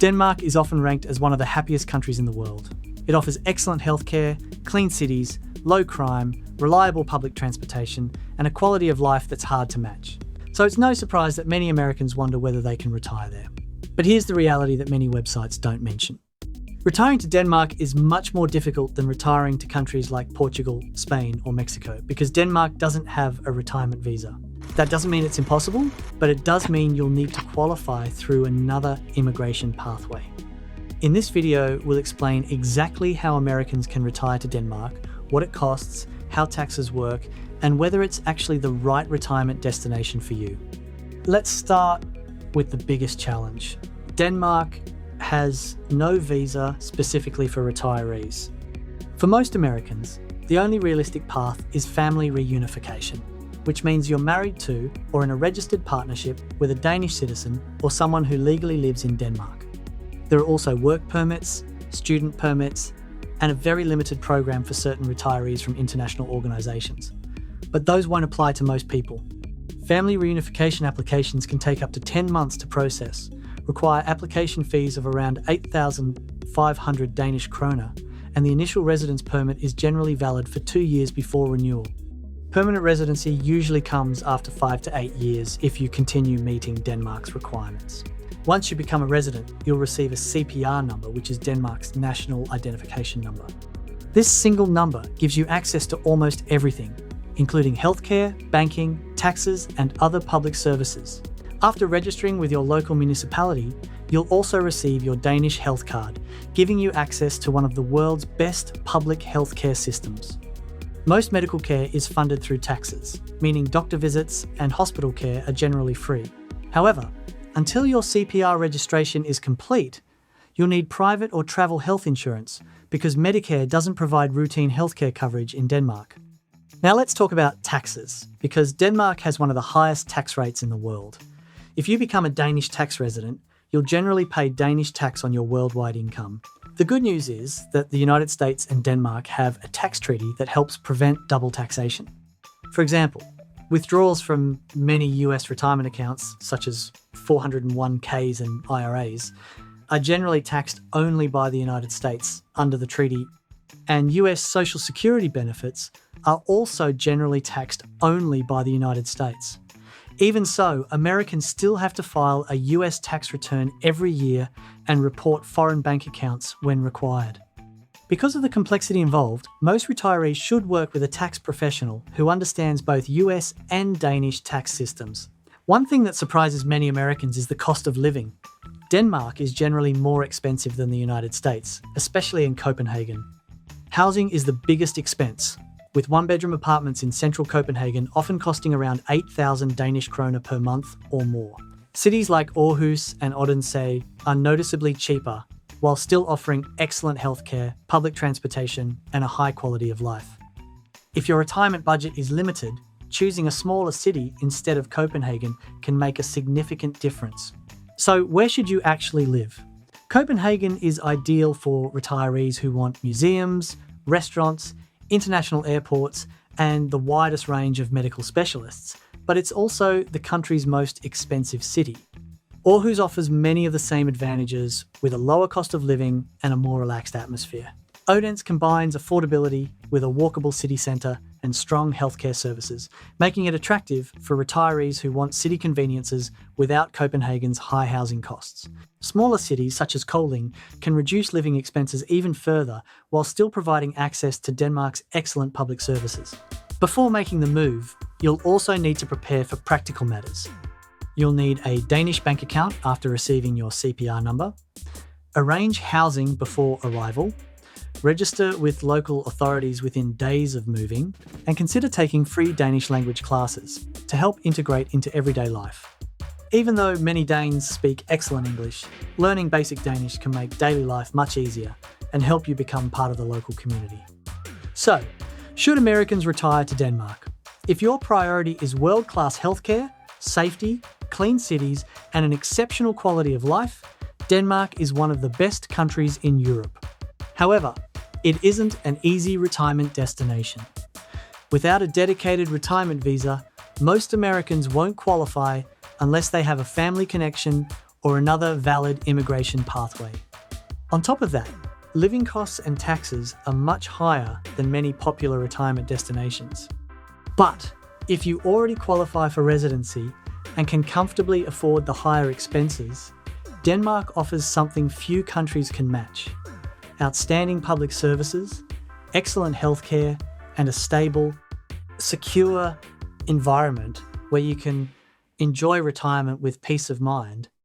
Denmark is often ranked as one of the happiest countries in the world. It offers excellent healthcare, clean cities, low crime, reliable public transportation, and a quality of life that's hard to match. So it's no surprise that many Americans wonder whether they can retire there. But here's the reality that many websites don't mention. Retiring to Denmark is much more difficult than retiring to countries like Portugal, Spain, or Mexico, because Denmark doesn't have a retirement visa. That doesn't mean it's impossible, but it does mean you'll need to qualify through another immigration pathway. In this video, we'll explain exactly how Americans can retire to Denmark, what it costs, how taxes work, and whether it's actually the right retirement destination for you. Let's start with the biggest challenge. Denmark has no visa specifically for retirees. For most Americans, the only realistic path is family reunification, which means you're married to or in a registered partnership with a Danish citizen or someone who legally lives in Denmark. There are also work permits, student permits, and a very limited program for certain retirees from international organisations. But those won't apply to most people. Family reunification applications can take up to 10 months to process, require application fees of around 8,500 Danish kroner, and the initial residence permit is generally valid for 2 years before renewal. Permanent residency usually comes after 5 to 8 years if you continue meeting Denmark's requirements. Once you become a resident, you'll receive a CPR number, which is Denmark's national identification number. This single number gives you access to almost everything, including healthcare, banking, taxes, and other public services. After registering with your local municipality, you'll also receive your Danish health card, giving you access to one of the world's best public healthcare systems. Most medical care is funded through taxes, meaning doctor visits and hospital care are generally free. However, until your CPR registration is complete, you'll need private or travel health insurance because Medicare doesn't provide routine healthcare coverage in Denmark. Now let's talk about taxes, because Denmark has one of the highest tax rates in the world. If you become a Danish tax resident, you'll generally pay Danish tax on your worldwide income. The good news is that the United States and Denmark have a tax treaty that helps prevent double taxation. For example, withdrawals from many US retirement accounts, such as 401ks and IRAs, are generally taxed only by the United States under the treaty, and US Social Security benefits are also generally taxed only by the United States. Even so, Americans still have to file a US tax return every year and report foreign bank accounts when required. Because of the complexity involved, most retirees should work with a tax professional who understands both US and Danish tax systems. One thing that surprises many Americans is the cost of living. Denmark is generally more expensive than the United States, especially in Copenhagen. Housing is the biggest expense, with one-bedroom apartments in central Copenhagen often costing around 8,000 Danish kroner per month or more. Cities like Aarhus and Odense are noticeably cheaper, while still offering excellent healthcare, public transportation, and a high quality of life. If your retirement budget is limited, choosing a smaller city instead of Copenhagen can make a significant difference. So, where should you actually live? Copenhagen is ideal for retirees who want museums, restaurants, international airports, and the widest range of medical specialists, but it's also the country's most expensive city. Aarhus offers many of the same advantages with a lower cost of living and a more relaxed atmosphere. Odense combines affordability with a walkable city centre and strong healthcare services, making it attractive for retirees who want city conveniences without Copenhagen's high housing costs. Smaller cities such as Kolding can reduce living expenses even further while still providing access to Denmark's excellent public services. Before making the move, you'll also need to prepare for practical matters. You'll need a Danish bank account after receiving your CPR number, arrange housing before arrival, register with local authorities within days of moving, and consider taking free Danish language classes to help integrate into everyday life. Even though many Danes speak excellent English, learning basic Danish can make daily life much easier and help you become part of the local community. So, should Americans retire to Denmark? If your priority is world-class healthcare, safety, clean cities, and an exceptional quality of life, Denmark is one of the best countries in Europe. However, it isn't an easy retirement destination. Without a dedicated retirement visa, most Americans won't qualify unless they have a family connection or another valid immigration pathway. On top of that, living costs and taxes are much higher than many popular retirement destinations. But if you already qualify for residency and can comfortably afford the higher expenses, Denmark offers something few countries can match: outstanding public services, excellent healthcare, and a stable, secure environment where you can enjoy retirement with peace of mind